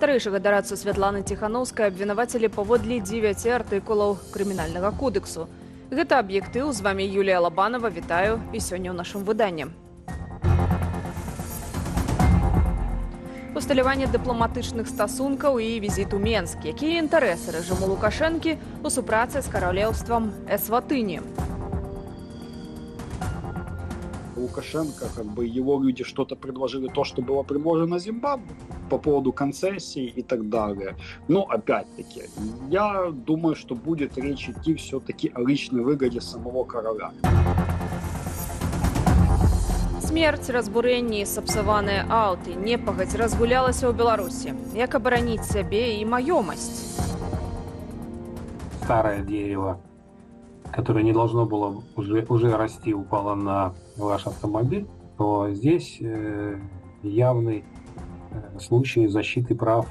Старэйшага дарадцу Святланы Ціхановскай абвінавацілі паводле 9 артыкулаў крымінальнага кодексу. Гэта аб'ектыў, з вами Юлія Лабанова, вітаю і сёння ў нашым выданні. Усталяванне дыпламатычных стасункаў і візіт у Менск. Якія інтарэсы рэжыму Лукашэнкі у супрацы з каралеўствам Эсватыні? Лукашенко, его люди что-то предложили, то, что было предложено Зимбабве по поводу концессий и так далее. Но опять-таки, я думаю, что будет речь идти все-таки о личной выгоде самого короля. Смерць, разбурэнні і сапсаваныя аўты непагадзь разгулялася ў Беларусі. Як абараніць сябе і маёмасць? Старое дерево, которое не должно было уже расти, упало на ваш автомобиль, то здесь явный случай защиты прав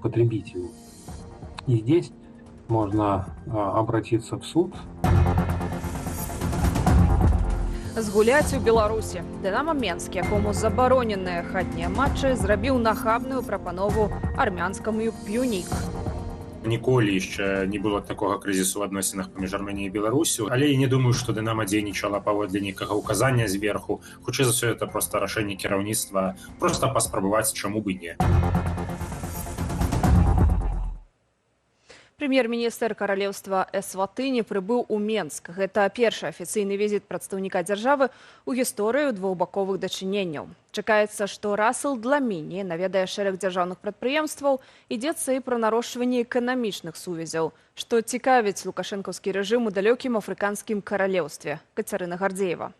потребителей. И здесь можно обратиться в суд. Згуляць у Беларусі. Дынамо Менск, якому забароненыя хатнія матчы, зрабіў нахабную прапанову армянскаму «П'юнік». Ніколі яшчэ не было такога крызісу ў адносінах паміж Арменіяй і Беларусю, але я не думаю, што Дынамо дзейнічала паводле нейкага ўказання зверху. Хутчэй за ўсё, это проста рашэнне кіраўніцтва, проста паспрабаваць, чаму бы не. Прэм'ер-міністр каралеўства Эсватыні прыбыў у Менск. Гэта першы афіцыйны візіт прадстаўніка дзяржавы ў гісторыю двухбаковых дачыненняў. Чакаецца, што Расел Дламіні наведае шэраг дзяржаўных прадпрыемстваў, ідзецца і пра нарошчванне эканамічных сувязяў, што цікавіць лукашэнкаўскі рэжым у далёкім афрыканскім каралеўстве. Кацярына Гардзеева.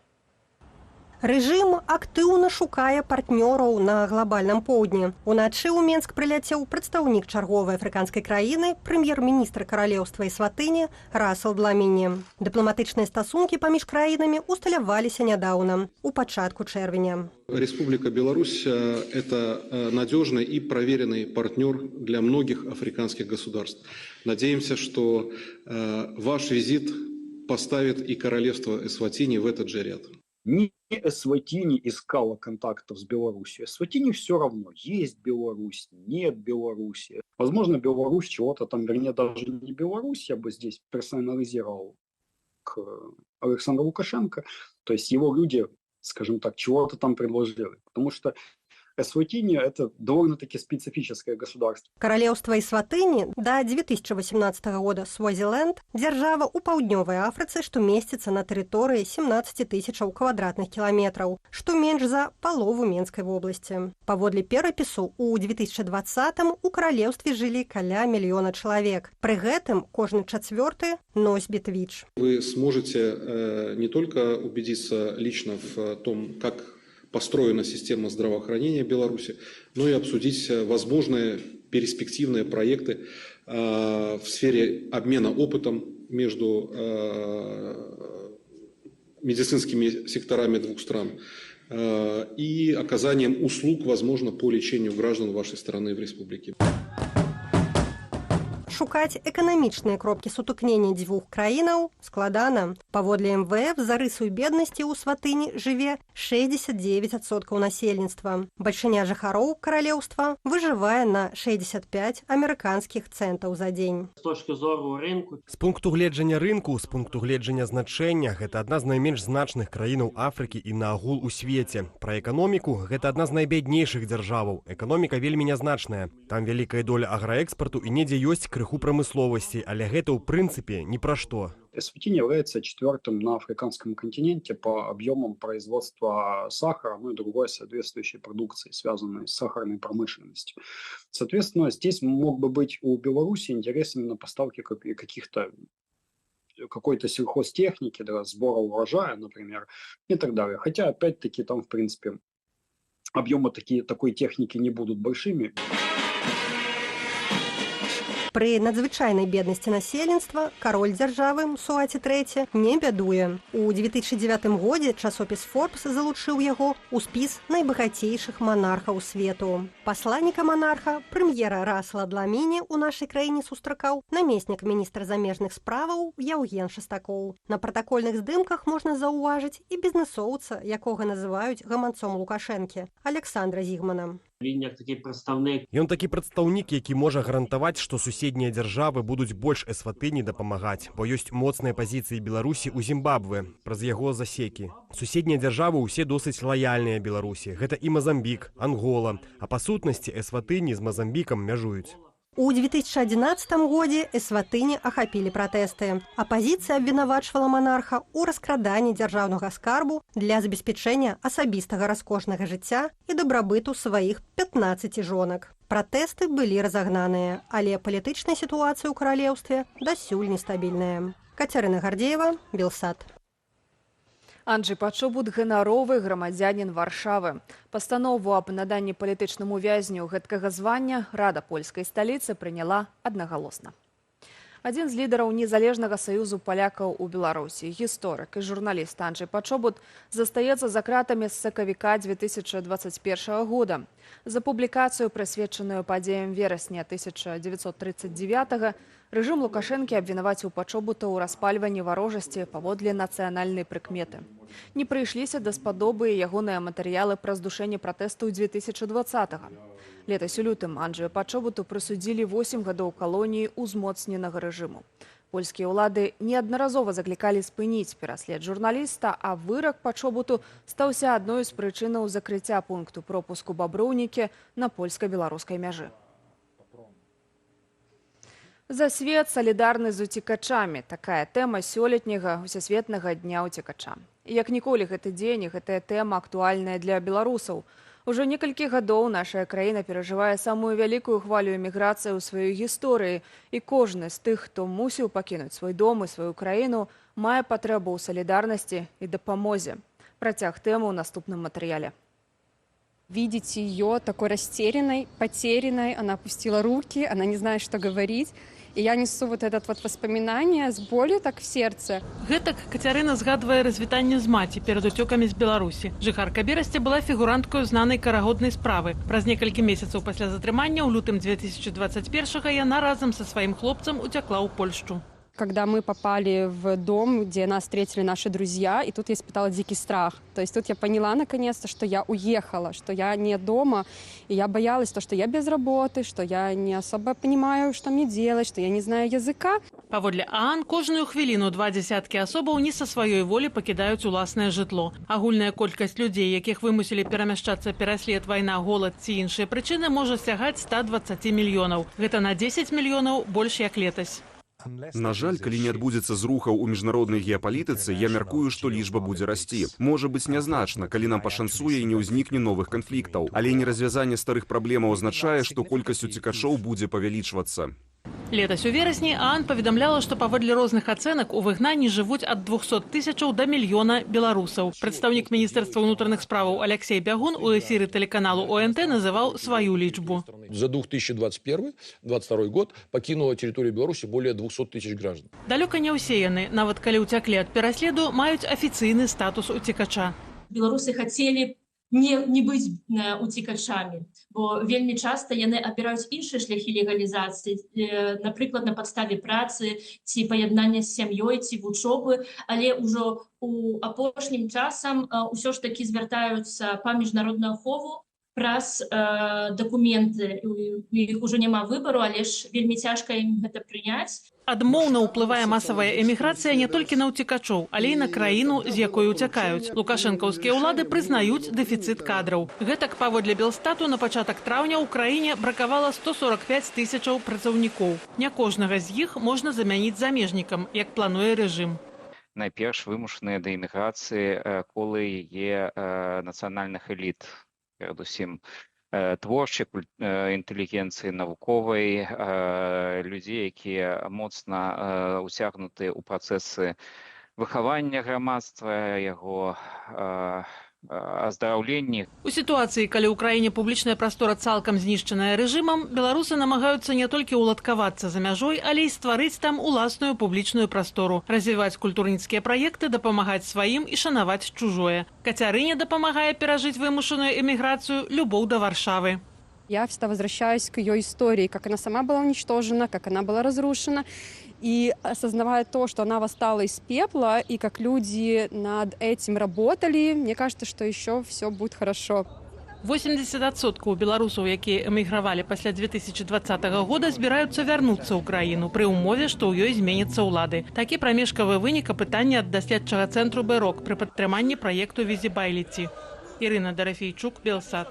Рэжым актыўна шукае партнёраў на глобальным поўдні. Уначы ў Менск прыляцеў прадстаўнік чарговай афрыканскай краіны, прэм'ер-міністр каралеўства Эсватыні Расел Дламіні. Дыпламатычныя стасункі паміж краінамі усталяваліся нядаўна, у пачатку чэрвеня. Республика Беларусь – это надежный и проверенный партнер для многих африканских государств. Надеемся, что ваш визит поставит и королевство Эсватини в этот же ряд. Не Эсватини искала контактов с Беларусью. Эсватини все равно, есть Беларусь, нет Беларуси. Возможно, Беларусь чего-то там, вернее, даже не Беларусь, я бы здесь персонализировал к Александру Лукашенко. То есть его люди, скажем так, чего-то там предложили. Потому что Эсватини – это довольно-таки специфическое государство. Королевство Эсватыни до 2018 года Свазиленд – держава у паўднёвай Афрыцы, што месціцца на тэрыторыі 17 тысячаў квадратных кіламетраў, што менш за палову Менскай вобласці. Паводле перапісу, у 2020-м у каралеўстве жылі каля мільёна чалавек. Пры гэтым кожны чацвёрты носьбіт ВІЧ. Вы сможете не только убедиться лично в том, как построена система здравоохранения Беларуси, но и обсудить возможные перспективные проекты в сфере обмена опытом между медицинскими секторами двух стран и оказанием услуг, возможно, по лечению граждан вашей страны в республике. Шукаць эканамічныя кропкі сутыкнення дзвюх краінаў складана. Паводле МВФ за рысу беднасці ў Сватыні жыве 69% насельніцтва. Бальшыня жыхароў каралеўства выжывае на 65 амерыканскіх цэнтаў за дзень. З пункту гледжання рынку, з пункту гледжання значэння, гэта адна з найменш значных краінаў Афрыкі і наогул у свеце. Пра эканоміку, гэта адна з найбяднейшых дзяржаваў. Эканоміка вельмі нязначная. Там вялікая доля аграэкспарту і недзе ёсць крыху прамысловасці, але гэта ў прынцыпе ні пра што. Эсватини является четвертым на африканском континенте по объемам производства сахара, ну и другой соответствующей продукции, связанной с сахарной промышленностью. Соответственно, здесь мог бы быть у Беларуси интерес именно поставки какой-то сельхозтехники, для сбора урожая, например, и так далее. Хотя, опять-таки, там, в принципе, объемы такой техники не будут большими. Пры надзвычайнай беднасці насельніцтва кароль дзяржавы Мсуаці III не бядуе. У 2009 годзе часопіс Forbes залучыў яго ў спіс найбагацейшых манархаў свету. Пасланніка монарха, прэм'ера Расела Дламіні ў нашай краіне сустракаў намеснік міністра замежных справаў Яўген Шастакоў. На пратакольных здымках можна заўважыць і бізнэсоўца, якога называюць гаманцом Лукашэнкі, Александра Зігмана. Він як такий представник. Ён такі прадстаўнік, які можа гарантаваць, што суседнія дзяржавы будуць больш Эсватыні дапамагаць, бо ёсць моцныя пазіцыі Беларусі ў Зімбабве праз яго засекі. Суседнія дзяржавы ўсе досыць лаяльныя Беларусі. Гэта і Мазамбік, Ангола, а па сутнасці Эсватыні з Мазамбікам мяжуюць. У 2011 годзе Эсватыні ахапілі пратэсты. Апазіцыя абвінавачвала манарха ў раскраданні дзяржаўнага скарбу для забеспячэння асабістага раскошнага жыцця і дабрабыту сваіх 15 жонак. Пратэсты былі разагнаныя, але палітычная сітуацыя ў каралеўстве дасюль нестабільная. Кацярына Гардзеева, Белсат. Анджэй Пачобут – ганаровы грамадзянін Варшавы. Пастанову аб наданні палітычнаму вязню гэткага звання Рада польскай сталіцы прыняла аднагалосна. Адзін з лідараў незалежнага саюзу палякаў у Беларусі, гісторык і журналіст Анджэй Пачобут застаецца за кратамі з сакавіка 2021 года. За публікацыю, прысвечаную падзеям верасня 1939-го, рэжым Лукашэнкі абвінаваціў Пачобута ў распальванні варожасці паводле нацыянальнай прыкметы. Не прыйшліся даспадобы ягоныя матэрыялы пра здушэнне пратэсту 2020-го. Летась у лютым Анджэю Пачобуту прысудзілі 8 гадоў калоніі ўзмоцненага рэжыму. Польскія ўлады неаднаразова заклікалі спыніць пераслед журналіста, а вырак Пачобуту стаўся адной з прычынаў закрыцця пункту пропуску Баброўнікі на польска-беларускай мяжы. За свет салідарны з уцекачамі. Такая тэма сёлетняга усесветнага дня уцекача. Як ніколі гэты дзень і гэтая тэма актуальная для беларусаў. Ужо некалькі гадоў наша краіна перажывае самую вялікую хвалю эміграцыі ў сваёй гісторыі, і кожны з тых, хто мусіў пакінуць свой дом і сваю краіну, мае патрэбу ў салідарнасці і дапамозе. Працяг тэмы ў наступным матэрыяле. Видеть ее такой растерянной, потерянной, она опустила руки, она не знает, что говорить. И я несу вот это вот воспоминание с болью так в сердце. Гэтак Кацярына згадвае развітанне з маці перад уцёкамі з Беларусі. Жыхарка Берасці была фігуранткою знанай карагоднай справы. Праз некалькі месяцаў пасля затрымання ў лютым 2021-го яна разам са сваім хлопцам уцякла ў Польшчу. Когда мы попали в дом, где нас встретили наши друзья, и тут я испытала дикий страх. То есть тут я поняла наконец-то, что я уехала, что я не дома, и я боялась, что я без работы, что я не особо понимаю, что мне делать, что я не знаю языка. Паводле ААН, кожную хвіліну 20 асобаў не са сваёй волі пакідаюць уласнае жытло. Агульная колькасць людзей, якіх вымусілі перамяшчацца пераслед, вайна, голад ці іншыя прычыны, можа сягаць 120 мільёнаў. Гэта на 10 мільёнаў больш як летась. На жаль, калі не адбудзецца зрухаў у міжнароднай геапалітыцы, я мяркую, што лічба будзе расці. Можа быць нязначна, калі нам пашанцуе і не ўзнікне новых канфліктаў. Але неразвязанне старых праблемаў азначае, што колькасць уцекачоў будзе павялічвацца. Летась у верасні ААН паведамляла, што паводле розных ацэнак у выгнанні жывуць ад 200 тысячаў да мільёна беларусаў. Прадстаўнік Міністэрства ўнутраных справаў Алексей Бягун у эфіры тэлеканалу ОНТ называў сваю лічбу. За 2021-2022 год покинула территорию Беларуси более 200 тысяч граждан. Далёка не ўсе яны, нават калі ўцяклі ад пераследу, маюць афіцыйны статус уцекача. Беларусы хацелі не быць уцекачамі, бо вельмі часта яны абіраюць іншыя шляхі легалізацыі, напрыклад, на падставе працы ці паяднання з сям'ёй ці вучобы, але ўжо у апошнім часам ўсё ж такі звяртаюцца па міжнародную ахову праз дакументы. Іх ужо няма выбару, але ж вельмі цяжка ім гэта прыняць. Адмоўна ўплывае масавая эміграцыя не толькі на ўцекачоў, але і на краіну, з якой уцякаюць. Лукашэнкаўскія ўлады прызнаюць дэфіцыт кадраў. Гэтак, паводле Белстату, на пачатак траўня ў краіне бракавала 145 тысячаў працаўнікоў. Не кожнага з іх можна замяніць замежнікам, як плануе рэжым. Найперш вымушаныя да эміграцыі колы є нацыянальных эліт, перадусім творчай інтэлігенцыі, навуковай, людзей, якія моцна ўцягнуты ў працэсы выхавання грамадства, яго аздараўленні. У сітуацыі, калі ў краіне публічная прастора цалкам знішчаная рэжымам, беларусы намагаюцца не толькі ўладкавацца за мяжой, але і стварыць там уласную публічную прастору, развіваць культурніцкія праекты, дапамагаць сваім і шанаваць чужое. Кацярыне дапамагае перажыць вымушаную эміграцыю любоў да Варшавы. Я всегда возвращаюсь к ее истории, как она сама была уничтожена, как она была разрушена. И осознавая то, что она восстала из пепла, и как люди над этим работали, мне кажется, что еще все будет хорошо. 80% беларусаў, якія эмігравалі пасля 2020 года, збіраюцца вярнуцца ў краіну пры ўмове, што ў ёй зменяцца ўлады. Такі прамежкавы вынік апытання ад даследчага цэнтру «Бэрок» пры падтрыманні праекту «Візібайліці». Ірына Дарафейчук, Белсат.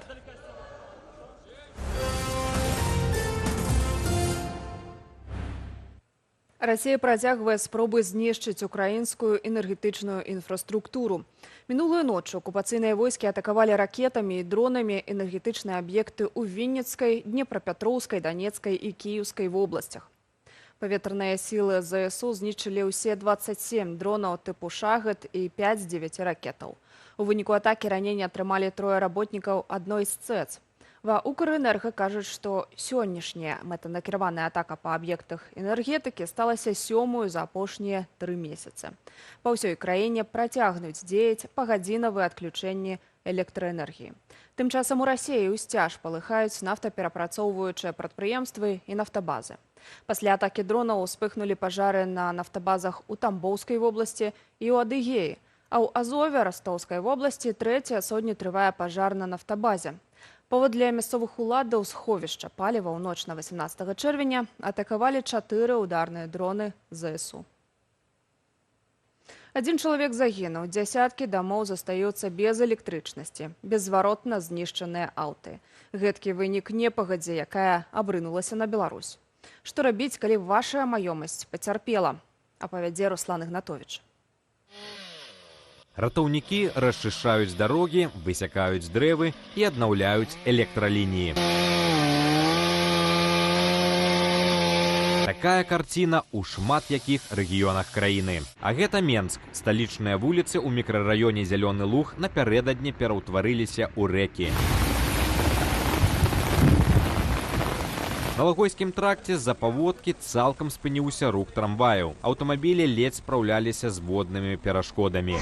Расія працягвае спробы знішчыць украінскую энергетычную інфраструктуру. Мінулую ноч акупацыйныя войскі атакавалі ракетамі і дронамі энергетычныя аб'екты ў Вінніцкай, Днепрапетроўскай, Данецкай і Кіеўскай вобласцях. Паветраныя сілы ЗСУ знішчылі ўсе 27 дронаў тыпу «Шахед» і 5 з 9 ракетаў. У выніку атакі ранення атрымалі 3 работнікаў адной з ЦЭЦ. Ва Укрэнерга кажуць, што сённяшняя мэтанакіраваная атака па аб'ектах энергетыкі сталася 7-ю за апошнія 3 месяцы. Па ўсёй краіне працягнуць дзеяць пагадзінавыя адключэнні электраэнергіі. Тым часам у Расіі ўсцяж палыхаюць нафтаперапрацоўваючыя прадпрыемствы і нафтабазы. Пасля атакі дронаў успыхнулі пажары на нафтабазах у Тамбоўскай вобласці і ў Адыгеі, а ў Азове Растоўскай вобласці 3-я сотні трывае пажар на нафтабазе. Паводле мясцовых уладаў сховішча паліва ў ноч на 18 чэрвеня атакавалі 4 ударныя дроны ЗСУ. 1 чалавек загінуў, дзясяткі дамоў застаюцца без электрычнасці, беззваротна знішчаныя аўты. Гэткі вынік непагадзі, якая абрынулася на Беларусь. Што рабіць, калі ваша маёмасць пацярпела? Апавядзе Руслан Ігнатовіч. Ратаўнікі расчышчаюць дарогі, высякаюць дрэвы і аднаўляюць электралініі. Такая карціна ў шмат якіх рэгіёнах краіны. А гэта Менск. Сталічныя вуліцы ў мікрараёне Зялёны Луг напярэдадні пераўтварыліся ў рэкі. На Лагойскім тракце з-за паводкі цалкам спыніўся рух трамваяў. Аўтамабілі ледзь спраўляліся з воднымі перашкодамі.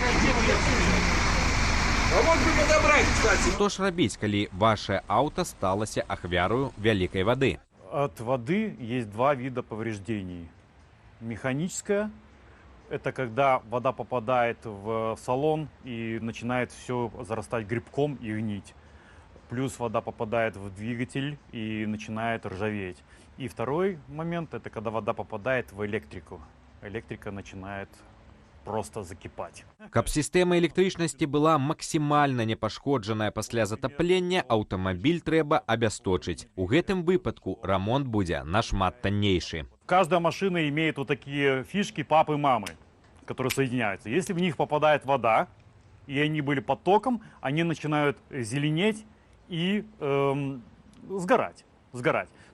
Што ж рабіць, калі ваше аўто сталася ахвярою вялікай вады? От воды есть 2 вида повреждений. Механическая – это когда вода попадает в салон и начинает все зарастать грибком и гнить. Плюс вода попадает в двигатель и начинает ржаветь. И второй момент – это когда вода попадает в электрику. Электрика начинает просто закипать. Каб сістэма электрычнасці была максімальна непашкоджаная пасля затаплення, аўтамабіль трэба абясточыць. У гэтым выпадку рамонт будзе нашмат таннейшы. Каждая машина имеет вот такие фишки папы и мамы, которые соединяются. Если в них попадает вода, и они были под током, они начинают зеленеть и сгорать.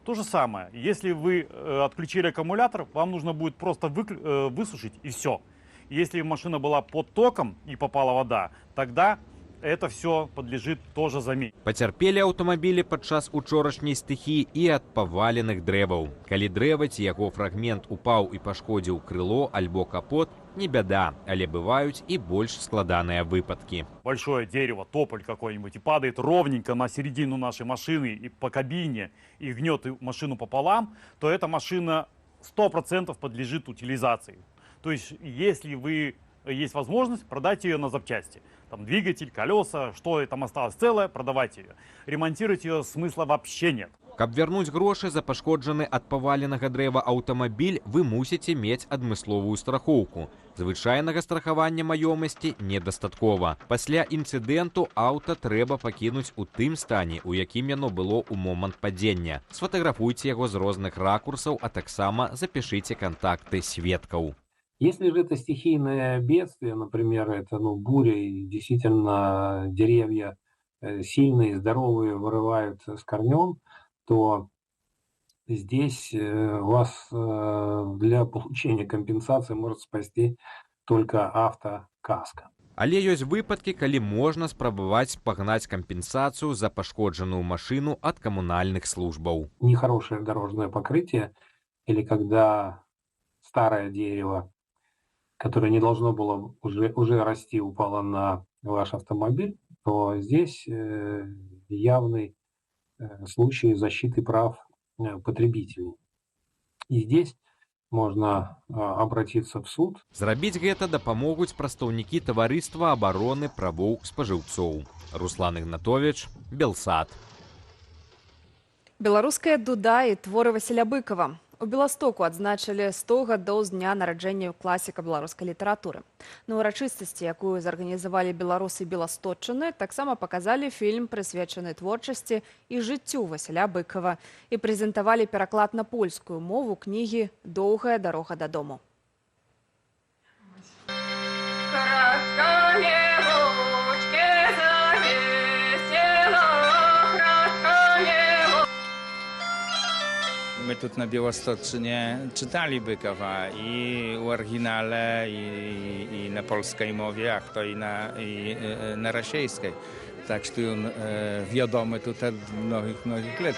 То же самое, если вы отключили аккумулятор, вам нужно будет просто высушить и все. Если машина была под током и попала вода, тогда это все подлежит тоже замене. Пацярпелі аўтамабілі падчас учорашняй стыхіі і ад паваленых дрэваў. Калі дрэва ці яго фрагмент упаў і пашкодзіў крыло альбо капот, не бяда, але бываюць і больш складаныя выпадкі. Большое дерево, тополь какой-нибудь, и падает ровненько на середину нашей машины и по кабине, и гнет машину пополам, то эта машина 100% подлежит утилизации. То есть, если есть возможность, продать ее на запчасти. Там двигатель, колеса, что там осталось целое, продавайте ее. Ремонтировать ее смысла вообще нет. Каб вярнуць грошы за пашкоджаны ад паваленага дрэва аўтамабіль, вы мусіце мець адмысловую страхоўку. Звычайнага страхавання маёмасці недастаткова. Пасля інцыдэнту аўта трэба пакінуць у тым стане, у якім яно было ў момант падзення. Сфотаграфуйце яго з розных ракурсаў, а таксама запішыце кантакты сведкаў. Если же это стихийное бедствие, например, это буря, и действительно деревья сильные, здоровые вырывают с корнем, то здесь вас для получения компенсации может спасти только автокаска. Але ёсць выпадкі, калі можна спрабаваць пагнаць кампенсацыю за пашкоджаную машину от коммунальных службаў. Нехорошее дорожное покрытие, или когда старое дерево, которое не должно было уже расти, упало на ваш автомобиль, то здесь явный случай защиты прав потребителей. И здесь можно обратиться в суд. Зрабіць гэта дапамогуць прадстаўнікі таварыства абароны правоў спажыўцоў. Руслан Ігнатович, Белсат. Беларуская дуда і творы Васіля Быкова. У Беластоку адзначылі 100 гадоў з дня нараджэння класіка беларускай літаратуры. На ўрачыстасці, якую зарганізавалі беларусы Беластотчыны, таксама паказалі фільм, прысвечаны творчасці і жыццю Васіля Быкова, і прэзентавалі пераклад на польскую мову кнігі «Доўгая дарога дадому». My tu na Białostocczynie czytali Bykowa i w oryginale, i na polskiej mowie, a to i na rosyjskiej. Tak że on wiadomy tutaj od mnogich lat.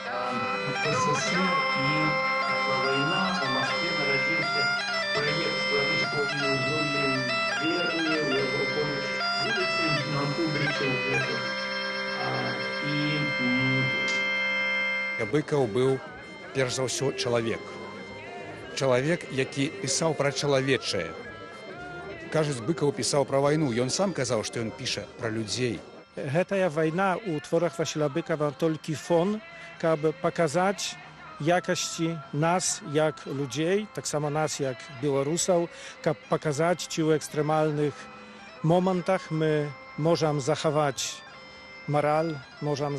Быков był перш за ўсё чалавек. Чалавек, які пісаў пра чалавечае. Кажуць, Быков пісаў пра вайну, ён сам казаў, што ён піша пра людзей. Гэтая вайна ў творах Васіля Быкова толькі фон, каб паказаць якасці нас як людзей, таксама нас як беларусаў, каб паказаць, ці ў экстрэмальных момантах мы можам захаваць moral, możemy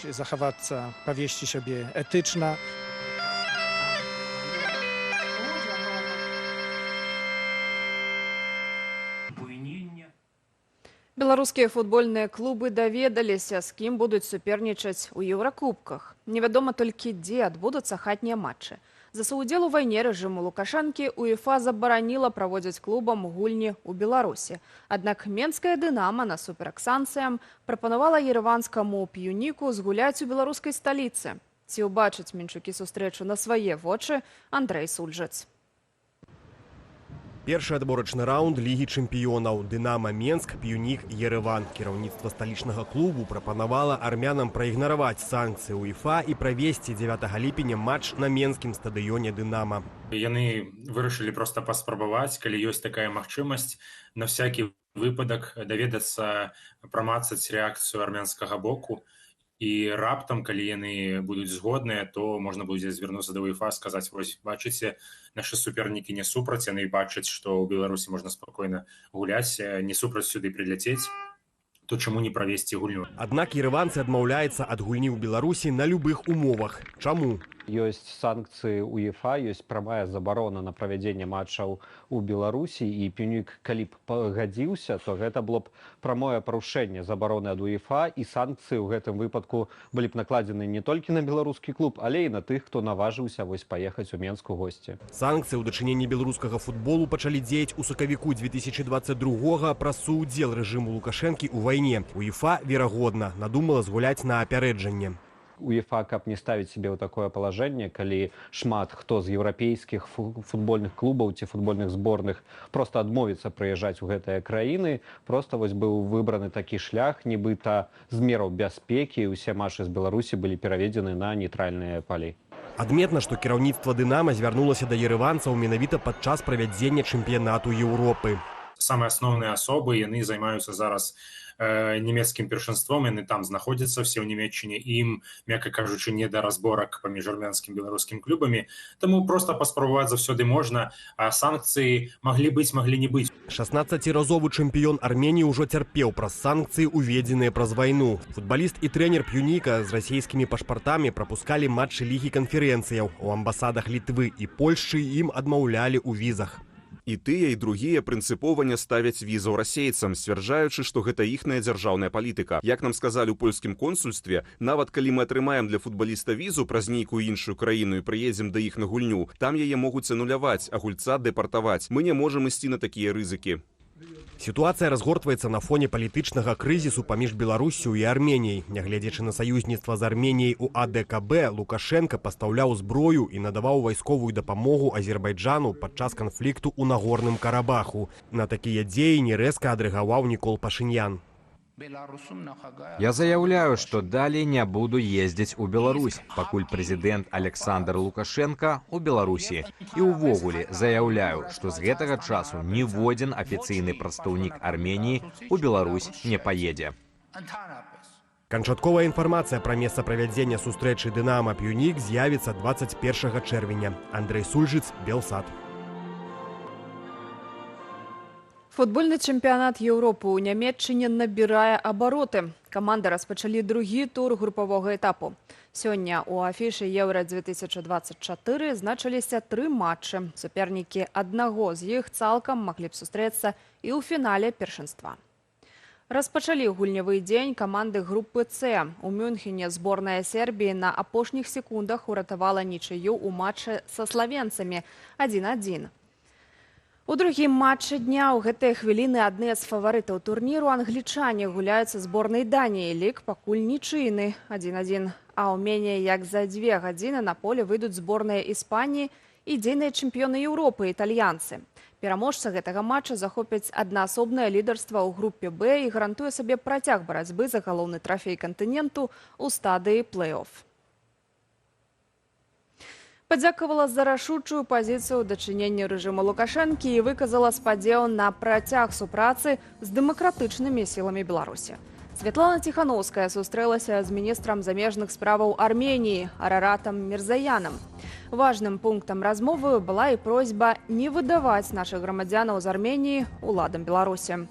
zachować powieści siebie etyczna. Беларускія футбольныя клубы даведаліся, з кім будуць супернічаць у еўракубках. Невядома толькі, дзе адбудуцца хатнія матчы. За саўдзел у вайне рэжыму Лукашэнкі УЕФА забараніла праводзіць клубам гульні ў Беларусі. Аднак менская «Дынама» насуперак санкцыям прапанавала ерэванскаму «П'юніку» згуляць у беларускай сталіцы. Ці ўбачыць мінчукі сустрэчу на свае вочы Андрэй Сульжыц. Першы адборачны раунд Лігі чэмпіёнаў. «Дынама» Менск, «П'юнік» Ереван. Кіраўніцтва сталічнага клубу прапанавала армянам праігнараваць санкцыі УЕФА і правесці 9 ліпеня матч на менскім стадыёне «Дынама». Яны вырашылі проста паспрабаваць, калі ёсць такая магчымасць, на всякі выпадак даведацца, прамацаць рэакцыю армянскага боку. І раптам, калі яны будуць згодныя, то можна будзе звярнуцца да УЕФА, сказаць, вось, бачыце, нашы супернікі не супраць, яны бачаць, што ў Беларусі можна спакойна гуляць, не супраць сюды прыляцець, то чаму не правесці гульню? Аднак ерэванцы адмаўляецца ад гульні ў Беларусі на любых умовах. Чаму? Ёсць санкцыі УЕФА, ёсць прамая забарона на правядзенне матчаў у Беларусі, і «П'юнік», калі б пагадзіўся, то гэта было б прамое парушэнне забароны ад УЕФА, і санкцыі ў гэтым выпадку былі б накладзены не толькі на беларускі клуб, але і на тых, хто наважыўся паехаць у Менск у госці. Санкцыі ў дачыненні беларускага футболу пачалі дзеяць у сакавіку 2022-га праз суудзел рэжыму Лукашэнкі ў вайне. УЕФА, верагодна, надумала згуляць на апярэджанне. УЕФА, каб не ставіць сябе ў такое палажэнне, калі шмат хто з еўрапейскіх футбольных клубаў ці футбольных зборных проста адмовіцца прыязджаць у гэтыя краіны, проста быў выбраны такі шлях, нібыта з мераў бяспекі, усе матчы з Беларусі былі пераведзены на нейтральныя палі. Адметна, што кіраўніцтва «Дынама» звярнулася да ерэванцаў менавіта падчас правядзення чэмпіянату Еўропы. Самыя асноўныя асобы, яны займаюцца зараз нямецкім першынством, яны там знаходзяцца все ў Нямецчыне, ім, мякка кажучы, не да разборак паміж армянскім і беларускім клубамі, таму проста паспрабаваць заўсёды можна, а санкцыі маглі быць, маглі не быць. 16-разовы чэмпіён Арменіі ўжо цярпеў праз санкцыі, уведзеныя праз вайну. Футбаліст і трэнер «П'юніка» з расійскімі пашпартамі прапускалі матчы Лігі канферэнцыяў. У амбасадах Літвы і Польшчы ім адмаўлялі ў візах. І тыя, і другія прынцыпова не ставяць візаў расейцам, сцвярджаючы, што гэта іхная дзяржаўная палітыка. Як нам сказалі ў польскім консульстве, нават калі мы атрымаем для футбаліста візу праз нейкую іншую краіну і прыедзем да іх на гульню, там яе могуць ануляваць, а гульца дэпартаваць. Мы не можам ісці на такія рызыкі. Сітуацыя разгортваецца на фоне палітычнага крызісу паміж Беларуссю і Арменіяй. Нягледзячы на саюзніцтва з Арменіяй у АДКБ, Лукашенка пастаўляў зброю і надаваў вайсковую дапамогу Азербайджану падчас канфлікту ў Нагорным Карабаху. На такія дзеянні рэзка адрэагаваў Нікол Пашынян. Я заяўляю, што далей не буду ездзіць у Беларусь, пакуль прэзідэнт Александр Лукашенко ў Беларусі. І ўвогуле заяўляю, што з гэтага часу ніводзін афіцыйны прадстаўнік Арменіі ў Беларусь не паедзе. Канчатковая інфармацыя пра месца правядзення сустрэчы «Дынама» «Пюнік» з'явіцца 21 чэрвеня. Андрэй Сульжыц, Белсад. Футбольны чэмпіянат Еўропы ў Нямецчыне набірае абароты. Каманды распачалі другі тур групавога этапу. Сёння ў афішы Еўра-2024 значыліся 3 матчы. Супернікі аднаго з іх цалкам маглі б сустрэцца і ў фінале першынства. Распачалі гульнявы дзень каманды групы С. У Мюнхене зборная Сербіі на апошніх секундах уратавала нічыю ў матчы са славенцамі 1-1. У другім матчы дня ў гэтыя хвіліны адны з фаварытаў турніру англічане гуляюць са зборнай Даніі. Лік пакуль нічыйны 1-1. А ў меней як за 2 гадзіны на поле выйдуць зборныя Іспаніі і дзейныя чэмпіёны Еўропы італьянцы. Пераможца гэтага матча захопяць аднаасобнае лідарства ў групе Б і гарантуе сабе працяг барацьбы за галоўны трафей кантыненту ў стадыі плэй-оф. Падзякавала за рашучую пазіцыю ў дачыненні рэжыму Лукашэнкі і выказала спадзеў на працяг супрацы з дэмакратычнымі сіламі Беларусі. Святлана Ціхановская сустрэлася з міністрам замежных справаў Арменіі Араратам Мірзаянам. Важным пунктам размовы была і просьба не выдаваць нашых грамадзянаў з Арменіі уладам Беларусі.